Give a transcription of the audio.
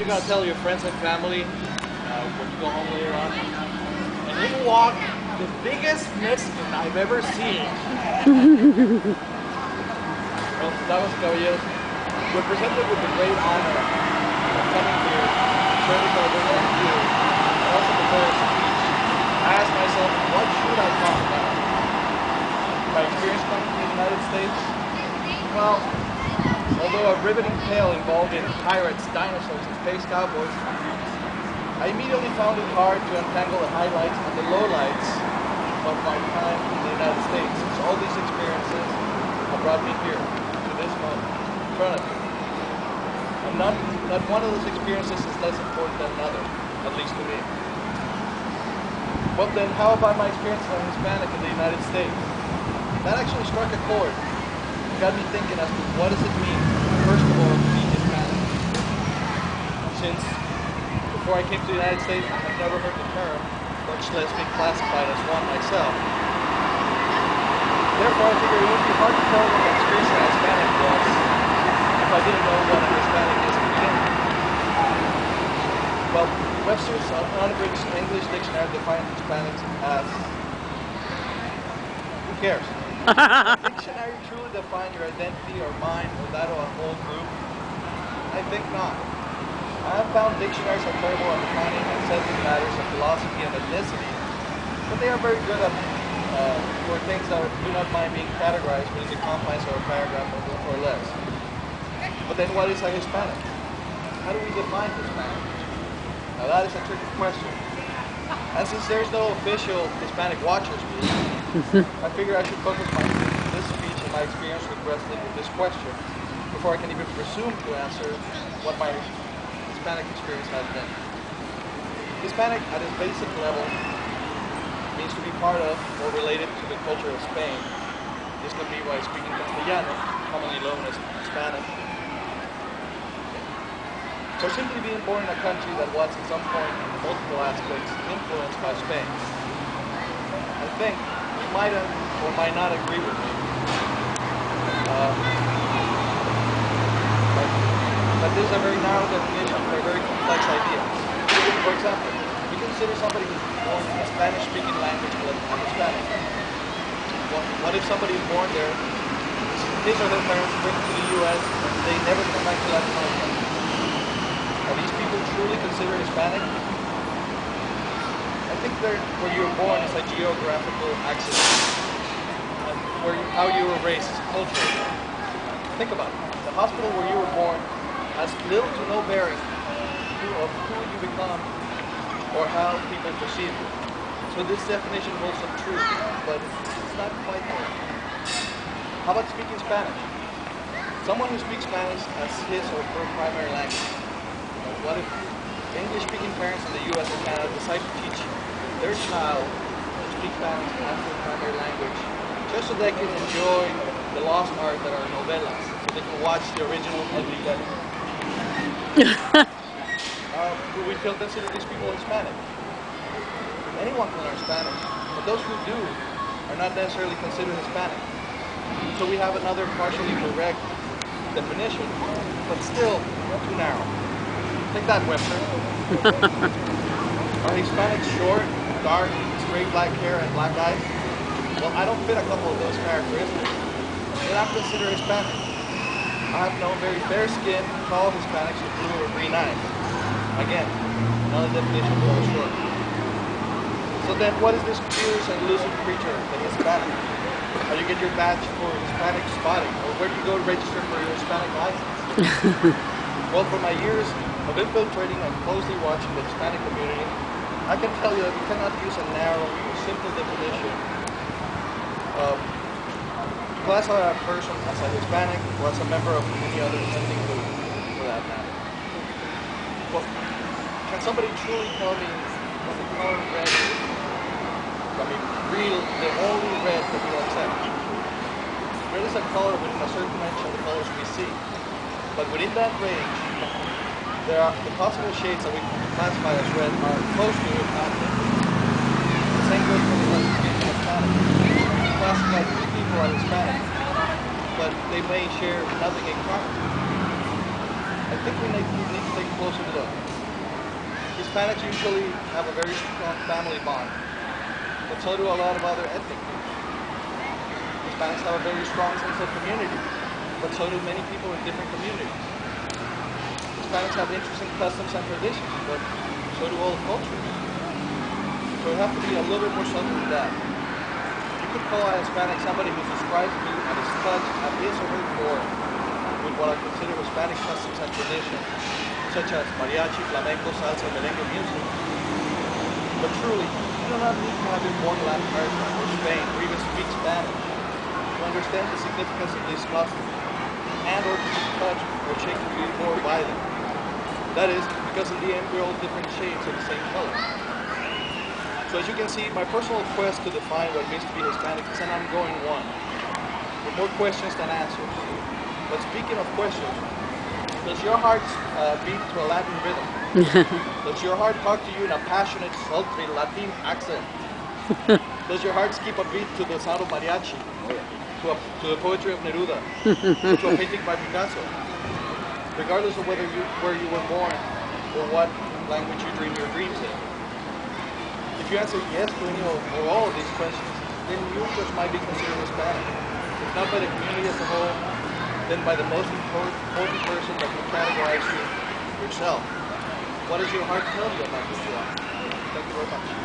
gonna tell your friends and family when you go home later on. And in walked the biggest Mexican I've ever seen. Well, damas y caballeros, we're presented with the great honor of coming here, serving our dinner here, and also prepare a speech. I asked myself, what should I talk about? My experience coming to the United States? Well, although a riveting tale involving pirates, dinosaurs, and space cowboys, I immediately found it hard to untangle the highlights and the lowlights of my time in the United States. So all these experiences have brought me here, to this moment, in front of you. And not one of those experiences is less important than another, at least to me. But then how about my experience as a Hispanic in the United States? That actually struck a chord. It got me thinking as to what does it mean, first of all, to be Hispanic. Since before I came to the United States, I had never heard the term, much less being classified as one myself. Therefore, I figured it would be hard to tell what the experience of Hispanic was if I didn't know what a Hispanic is to begin with. Well, Webster's unabridged English dictionary defines Hispanics as... Who cares? Does the dictionary truly define your identity or mine or that of a whole group? I think not. I have found dictionaries are terrible at defining and sensitive matters of philosophy and ethnicity, but they are very good at for things that do not mind being categorized within the confines of a paragraph or less. But then what is a Hispanic? How do we define Hispanic? Now that is a tricky question. And since there is no official Hispanic Watchers group, I figure I should focus this speech and my experience with wrestling with this question before I can even presume to answer what my Hispanic experience has been. Hispanic at its basic level means to be part of or related to the culture of Spain. This can be by speaking Castellano, commonly known as Hispanic, or simply being born in a country that was at some point in multiple aspects influenced by Spain. I think you might or might not agree with me that this is a very narrow definition for a very complex idea. For example, we consider somebody who's born in a Spanish-speaking language a Hispanic. What if somebody is born there, his or their parents bring to the U.S. and they never come back to Latin America? Are these people truly considered Hispanic? I think where you were born is a geographical accident, and how you were raised culturally. Think about it. The hospital where you were born has little to no bearing of who you become or how people perceive you. So this definition holds some truth, but it's not quite there. How about speaking Spanish? Someone who speaks Spanish as his or her primary language. What if English-speaking parents in the U.S. or Canada decide to teach their child to speak Spanish as their primary language, just so they can enjoy the lost art that are novelas, so they can watch the original Ugly Betty? Do we still consider these people Hispanic? Anyone can learn Spanish, but those who do are not necessarily considered Hispanic. So we have another partially correct definition, but still too narrow. Take that, Webster. Are Hispanics short, dark, straight black hair, and black eyes? Well, I don't fit a couple of those characteristics, but I'm considered Hispanic. I have known very fair-skinned, tall Hispanics with blue or green eyes. Again, another definition falls short. So then, what is this fierce and elusive creature, the Hispanic? How do you get your badge for Hispanic spotting, or where do you go to register for your Hispanic license? Well, for my years of infiltrating and closely watching the Hispanic community, I can tell you that we cannot use a narrow or simple definition of classify a person as a Hispanic or as a member of any other ethnic group, for that matter. Well, can somebody truly tell me what the color red is? I mean, the only red that we accept. Red is a color within a certain range of the colors we see. But within that range, there are the possible shades that we can classify as red are close to, if not infinite. The same goes for the classification of Hispanic. We classify three people as Hispanic, but they may share nothing in common. I think we need to take a closer look. Hispanics usually have a very strong family bond, but so do a lot of other ethnic groups. Hispanics have a very strong sense of community, but so do many people in different communities. Hispanics have interesting customs and traditions, but so do all cultures. So it has to be a little bit more subtle than that. You could call a Hispanic somebody who describes me and is touched at his or her core with what I consider Hispanic customs and traditions, such as mariachi, flamenco, salsa, merengue music. But truly, you do not need to have been born in Latin America or Spain or even speak Spanish to understand the significance of these customs and or to be touched or shaken to be more by them. That is, because in the end we're all different shades of the same color. So as you can see, my personal quest to define what it means to be Hispanic is an ongoing one, with more questions than answers. But speaking of questions, does your heart beat to a Latin rhythm? Does your heart talk to you in a passionate, sultry Latin accent? Does your heart skip a beat to the sound of mariachi? To the poetry of Neruda? To a painting by Picasso? Regardless of where you were born or what language you dream your dreams in. If you answer yes to any or all of these questions, then you just might be considered Hispanic. If not by the community as a whole, then by the most important person that can categorize you, yourself. What does your heart tell you about who you are? Thank you very much.